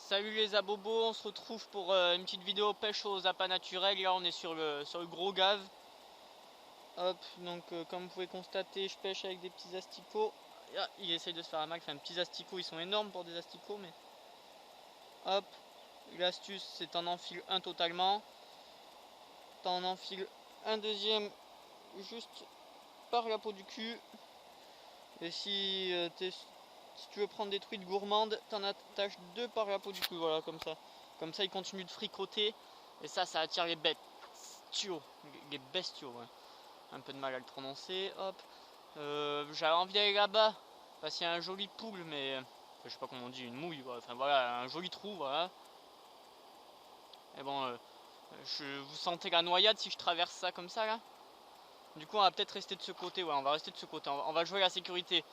Salut les abobos, on se retrouve pour une petite vidéo pêche aux appâts naturels. Là on est sur le gros gave. Hop, donc comme vous pouvez constater, je pêche avec des petits asticots. Ah, il essaye de se faire un max, enfin petits asticots, ils sont énormes pour des asticots, mais hop, l'astuce c'est t'en enfiles un totalement. T'en enfiles un deuxième juste par la peau du cul. Et si tu veux prendre des truites gourmandes, t'en attaches deux par la peau du cul, voilà, comme ça. Comme ça, ils continuent de fricoter. Et ça attire les bestiaux. Les bestiaux, ouais. Un peu de mal à le prononcer, hop. J'avais envie d'aller là-bas, parce qu'il y a un joli pool, mais... je sais pas comment on dit, une mouille, ouais. Enfin voilà, un joli trou, voilà. Et bon, vous sentez la noyade si je traverse ça comme ça, là? Du coup, on va peut-être rester de ce côté, ouais, on va rester de ce côté. On va jouer la sécurité.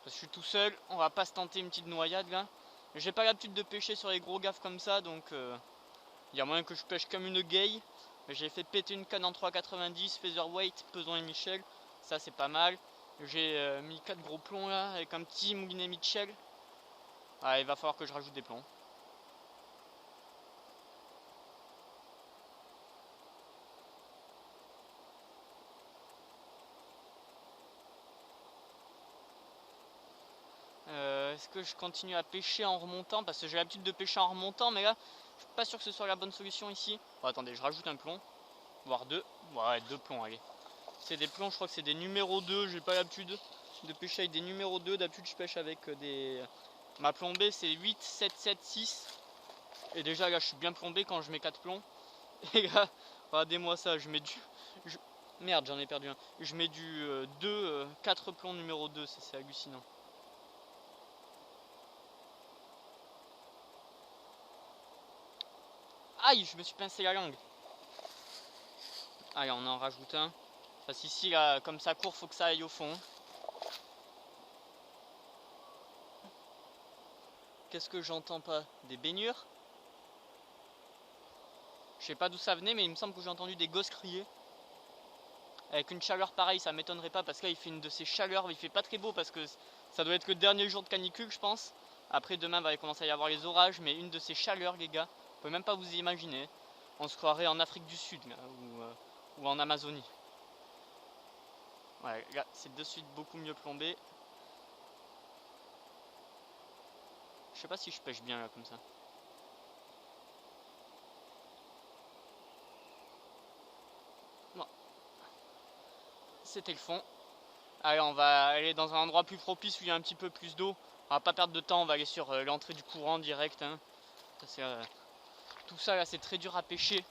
Parce que je suis tout seul, on va pas se tenter une petite noyade là. J'ai pas l'habitude de pêcher sur les gros gaffes comme ça, donc il y a moyen que je pêche comme une gueille. J'ai fait péter une canne en 3,90, featherweight, Peson et Michel, ça c'est pas mal. J'ai mis 4 gros plombs là, avec un petit moulinet Mitchell. Ah, il va falloir que je rajoute des plombs. Est-ce que je continue à pêcher en remontant? Parce que j'ai l'habitude de pêcher en remontant, mais là, je suis pas sûr que ce soit la bonne solution ici. Bon, attendez, je rajoute un plomb, voire deux. Ouais, deux plombs, allez. C'est des plombs, je crois que c'est des numéros 2. J'ai pas l'habitude de pêcher avec des numéros 2. D'habitude, je pêche avec des. Ma plombée, c'est 8, 7, 7, 6. Et déjà, là, je suis bien plombé quand je mets 4 plombs. Et là, regardez-moi ça. Je mets du. Merde, j'en ai perdu un. Je mets du 4 plombs numéro 2. C'est hallucinant. Aïe, je me suis pincé la langue. Allez, on en rajoute un. Parce qu'ici, là, comme ça court, faut que ça aille au fond. Qu'est-ce que j'entends pas? Des baignures? Je sais pas d'où ça venait, mais il me semble que j'ai entendu des gosses crier. Avec une chaleur pareille, ça m'étonnerait pas parce que là il fait une de ces chaleurs, il fait pas très beau parce que ça doit être le dernier jour de canicule, je pense. Après demain va commencer à y avoir les orages, mais une de ces chaleurs, les gars, vous pouvez même pas vous imaginer. On se croirait en Afrique du Sud là, ou en Amazonie. Ouais, là c'est de suite beaucoup mieux plombé. Je sais pas si je pêche bien là comme ça. Bon, c'était le fond. Allez, on va aller dans un endroit plus propice où il y a un petit peu plus d'eau. On va pas perdre de temps, on va aller sur l'entrée du courant direct. Hein. Tout ça là c'est très dur à pêcher.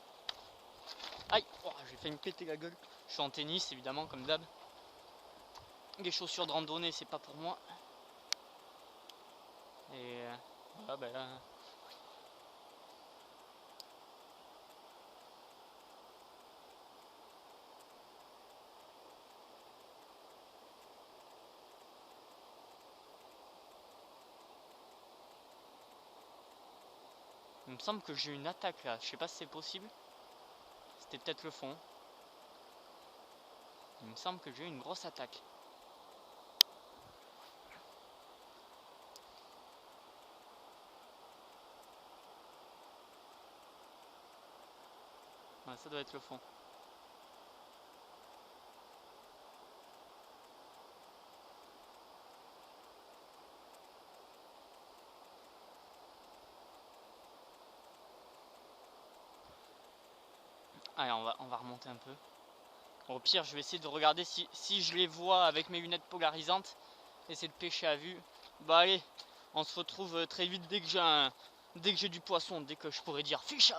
Aïe, oh, j'ai failli me péter la gueule. Je suis en tennis évidemment comme d'hab. Les chaussures de randonnée c'est pas pour moi. Et voilà ben là. Il me semble que j'ai une attaque là. Je sais pas si c'est possible. C'était peut-être le fond. Il me semble que j'ai une grosse attaque. Ouais, ça doit être le fond. Allez, on va remonter un peu. Au pire, je vais essayer de regarder si je les vois avec mes lunettes polarisantes. Essayer de pêcher à vue. Bah allez, on se retrouve très vite dès que j'ai du poisson, dès que je pourrais dire fish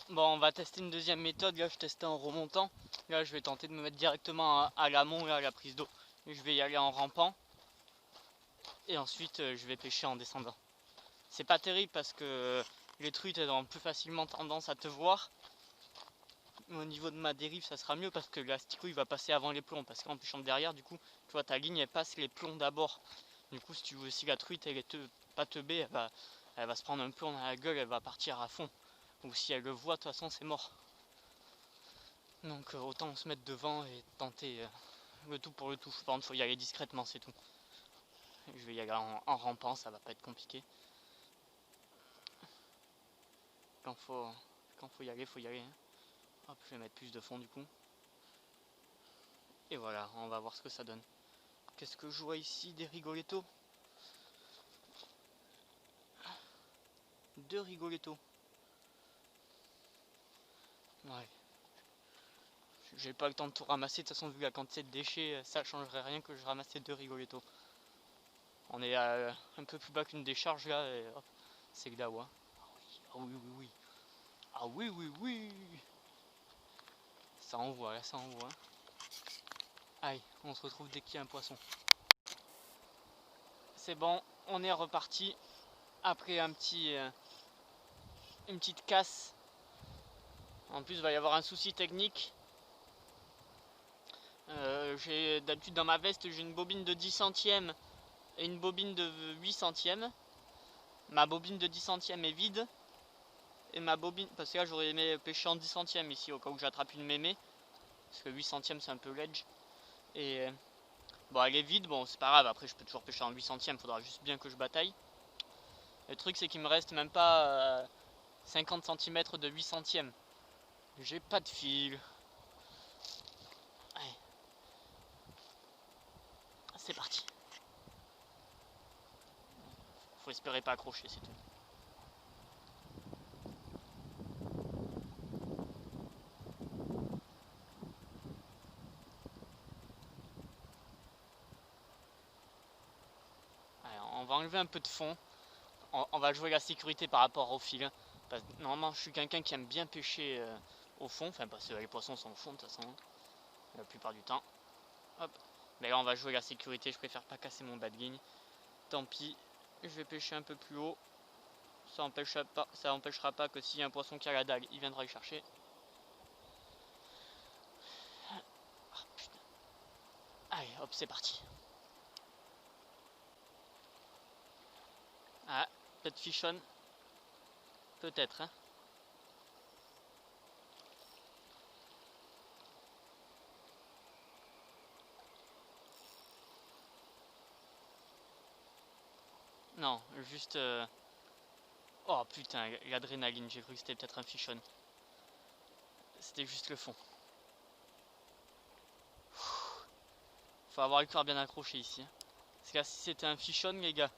on. Bon, on va tester une deuxième méthode. Là, je testais en remontant. Là, je vais tenter de me mettre directement à l'amont, à la prise d'eau. Je vais y aller en rampant. Et ensuite, je vais pêcher en descendant. C'est pas terrible parce que les truites, elles ont plus facilement tendance à te voir. Mais au niveau de ma dérive, ça sera mieux parce que l'asticot, il va passer avant les plombs. Parce qu'en pêchant de derrière, du coup, tu vois, ta ligne, elle passe les plombs d'abord. Du coup, si la truite, elle est pas teubée, elle va se prendre un plomb dans la gueule, elle va partir à fond. Ou si elle le voit, de toute façon, c'est mort. Donc autant se mettre devant et tenter le tout pour le tout. Par contre, faut y aller discrètement, c'est tout. Je vais y aller en rampant, ça va pas être compliqué. Quand faut y aller, faut y aller. Hein. Hop, je vais mettre plus de fond du coup. Et voilà, on va voir ce que ça donne. Qu'est-ce que je vois ici? Des rigolettos. 2 rigolettos. Ouais. J'ai pas le temps de tout ramasser. De toute façon, vu la quantité de déchets, ça changerait rien que je ramassais 2 rigolettos. On est un peu plus bas qu'une décharge là. Et hop, c'est que dawa. Ah oui, oui, oui. Ah oui, oui, oui. Ça envoie, là, ça envoie. Allez, on se retrouve dès qu'il y a un poisson. C'est bon, on est reparti. Après une petite casse. En plus, il va y avoir un souci technique. D'habitude dans ma veste, j'ai une bobine de 10 centièmes et une bobine de 8 centièmes. Ma bobine de 10 centièmes est vide. Et ma bobine, parce que là j'aurais aimé pêcher en 10 centièmes ici au cas où j'attrape une mémé. Parce que 8 centièmes c'est un peu ledge. Et bon, elle est vide, bon c'est pas grave, après je peux toujours pêcher en 8 centièmes, faudra juste bien que je bataille. Le truc c'est qu'il me reste même pas 50 cm de 8 centièmes. J'ai pas de fil. Allez. C'est parti. Faut espérer pas accrocher, c'est tout. Allez, on va enlever un peu de fond. On va jouer la sécurité par rapport au fil. Parce que normalement je suis quelqu'un qui aime bien pêcher au fond. Enfin parce que les poissons sont au fond de toute façon. La plupart du temps. Hop. Mais là on va jouer la sécurité. Je préfère pas casser mon bas de ligne. Tant pis. Je vais pêcher un peu plus haut. Ça empêchera pas que s'il y a un poisson qui a la dague, il viendra le chercher. Oh, putain. Allez, hop, c'est parti. Ah, peut-être fichonne. Peut-être, hein. Non, juste... Oh putain, l'adrénaline, j'ai cru que c'était peut-être un fichonne. C'était juste le fond. Faut avoir le cœur bien accroché ici. Parce que là, si c'était un fichonne, les gars,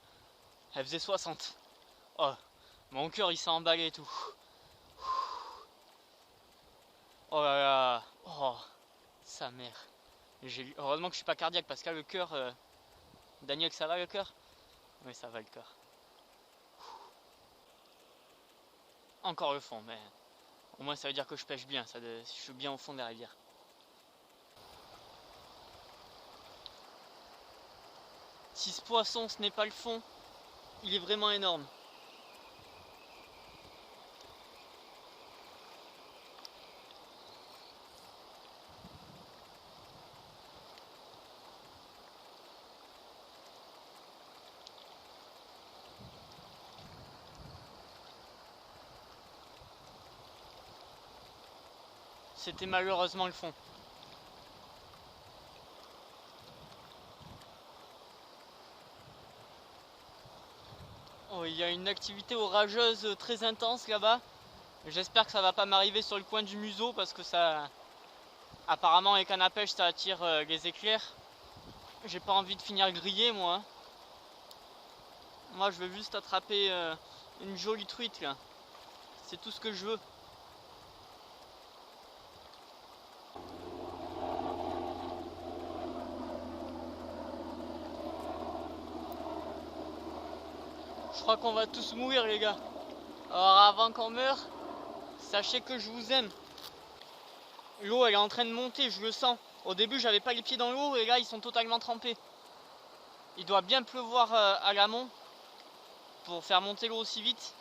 elle faisait 60. Oh, mon cœur il s'est emballé et tout. Oh là là. Oh, sa mère. Heureusement que je suis pas cardiaque parce que là, le cœur... Daniel, ça va le cœur? Oui, ça va le cœur. Encore le fond, mais au moins ça veut dire que je pêche bien, je suis bien au fond de la rivière. Si ce poisson ce n'est pas le fond, il est vraiment énorme. C'était malheureusement le fond. Oh, il y a une activité orageuse très intense là-bas. J'espère que ça va pas m'arriver sur le coin du museau parce que ça... Apparemment avec un à pêche ça attire les éclairs. J'ai pas envie de finir grillé moi. Moi je veux juste attraper une jolie truite là. C'est tout ce que je veux. Je crois qu'on va tous mourir les gars. Alors avant qu'on meure, sachez que je vous aime. L'eau elle est en train de monter, je le sens. Au début j'avais pas les pieds dans l'eau et là ils sont totalement trempés. Il doit bien pleuvoir à l'amont pour faire monter l'eau aussi vite.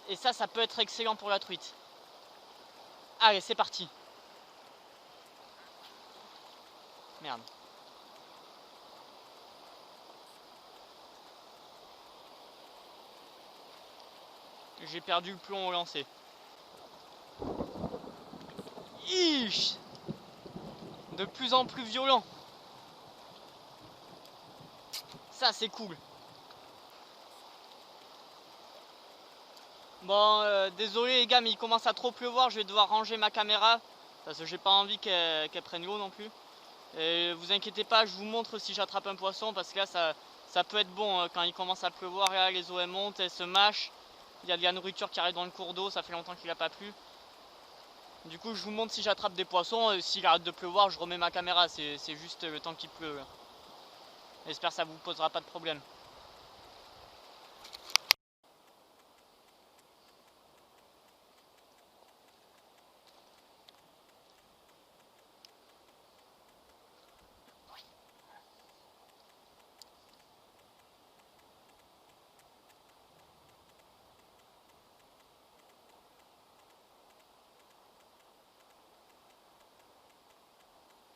Et ça peut être excellent pour la truite. Allez, c'est parti. Merde. J'ai perdu le plomb au lancer. Ish! De plus en plus violent. Ça c'est cool. Bon, désolé les gars, mais il commence à trop pleuvoir, je vais devoir ranger ma caméra parce que j'ai pas envie qu'elle prenne l'eau non plus. Et vous inquiétez pas, je vous montre si j'attrape un poisson parce que là ça peut être bon quand il commence à pleuvoir. Là, les eaux elles montent, elles se mâchent. Il y a de la nourriture qui arrive dans le cours d'eau, ça fait longtemps qu'il n'a pas plu. Du coup, je vous montre si j'attrape des poissons. S'il arrête de pleuvoir, je remets ma caméra. C'est juste le temps qu'il pleut. J'espère que ça vous posera pas de problème.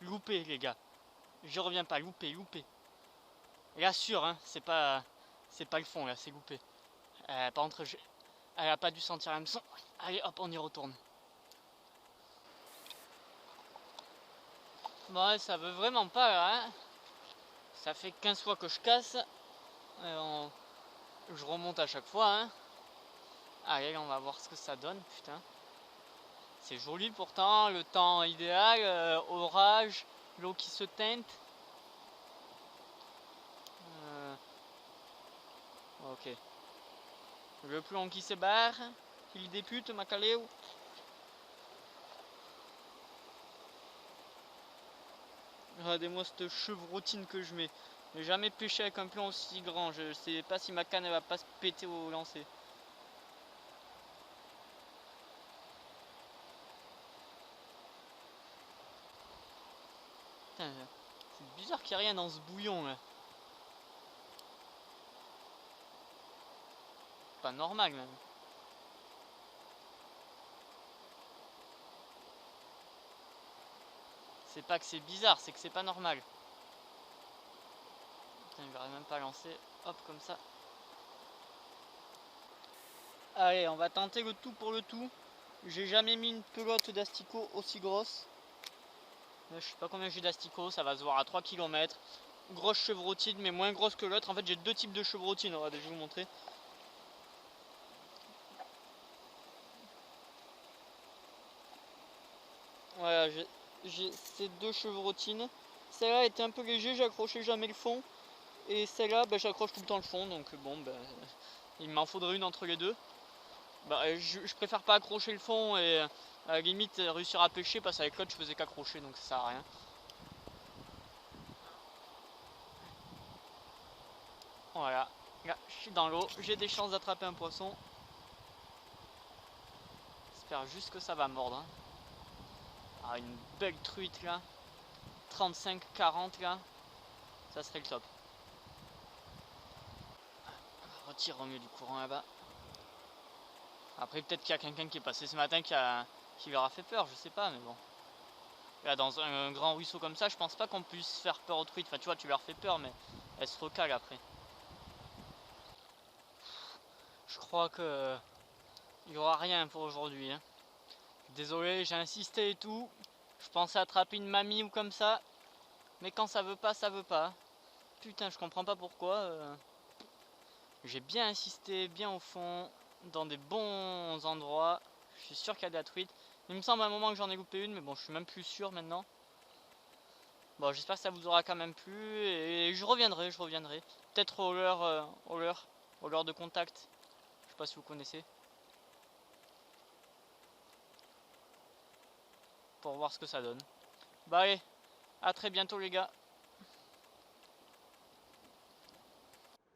Loupé les gars. Je reviens pas, loupé. Et là sûr, hein, c'est pas le fond là, c'est loupé. Par contre, elle a pas dû sentir l'hameçon. Allez hop, on y retourne. Bon ouais, ça veut vraiment pas là, hein. Ça fait 15 fois que je casse. Je remonte à chaque fois, hein. Allez, on va voir ce que ça donne, putain. C'est joli pourtant, le temps idéal, orage, l'eau qui se teinte. Ok. Le plomb qui se barre, il députe, Macaléo. Regardez-moi cette chevrotine que je mets. J'ai jamais pêché avec un plomb aussi grand. Je sais pas si ma canne elle va pas se péter au lancer. Putain, c'est bizarre qu'il n'y ait rien dans ce bouillon là. Pas normal même. C'est pas que c'est bizarre, c'est que c'est pas normal. Putain, il va même pas lancer. Hop, comme ça. Allez, on va tenter le tout pour le tout. J'ai jamais mis une pelote d'asticot aussi grosse. Là, je sais pas combien j'ai d'asticots, ça va se voir à 3 km. Grosse chevrotine, mais moins grosse que l'autre. En fait, j'ai deux types de chevrotine. Regardez, je vais vous montrer. Voilà, j'ai ces deux chevrotines. Celle-là était un peu léger, j'accrochais jamais le fond. Et celle-là, ben, j'accroche tout le temps le fond. Donc bon, ben, il m'en faudrait une entre les deux. Ben, je préfère pas accrocher le fond et à la limite réussir à pêcher parce qu'avec l'autre je faisais qu'accrocher, donc ça sert à rien. Voilà, là je suis dans l'eau, j'ai des chances d'attraper un poisson. J'espère juste que ça va mordre, hein. Ah, une belle truite là, 35-40 là, ça serait le top. Retire au milieu du courant là-bas. Après peut-être qu'il y a quelqu'un qui est passé ce matin qui leur a fait peur, je sais pas, mais bon. Là dans un grand ruisseau comme ça, je pense pas qu'on puisse faire peur aux truites. Enfin tu vois, tu leur fais peur, mais elles se recalent après. Je crois que il n'y aura rien pour aujourd'hui, hein. Désolé, j'ai insisté et tout. Je pensais attraper une mamie ou comme ça. Mais quand ça veut pas, ça veut pas. Putain, je comprends pas pourquoi. J'ai bien insisté, bien au fond, dans des bons endroits. Je suis sûr qu'il y a de la truite. Il me semble à un moment que j'en ai loupé une, mais bon, je suis même plus sûr maintenant. Bon, j'espère que ça vous aura quand même plu. Et je reviendrai. Peut-être au leurre de contact. Je sais pas si vous connaissez. Pour voir ce que ça donne. Bah allez, à très bientôt les gars.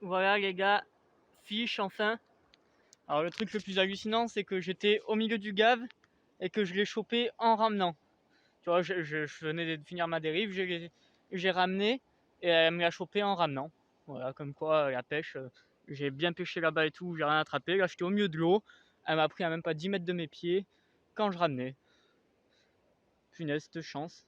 Voilà les gars, fiche enfin. Alors le truc le plus hallucinant c'est que j'étais au milieu du gave et que je l'ai chopé en ramenant. Tu vois, je venais de finir ma dérive, j'ai ramené et elle me l'a chopé en ramenant. Voilà, comme quoi la pêche, j'ai bien pêché là-bas et tout, j'ai rien attrapé. Là j'étais au milieu de l'eau, elle m'a pris à même pas 10 mètres de mes pieds quand je ramenais. Punaise, de chance.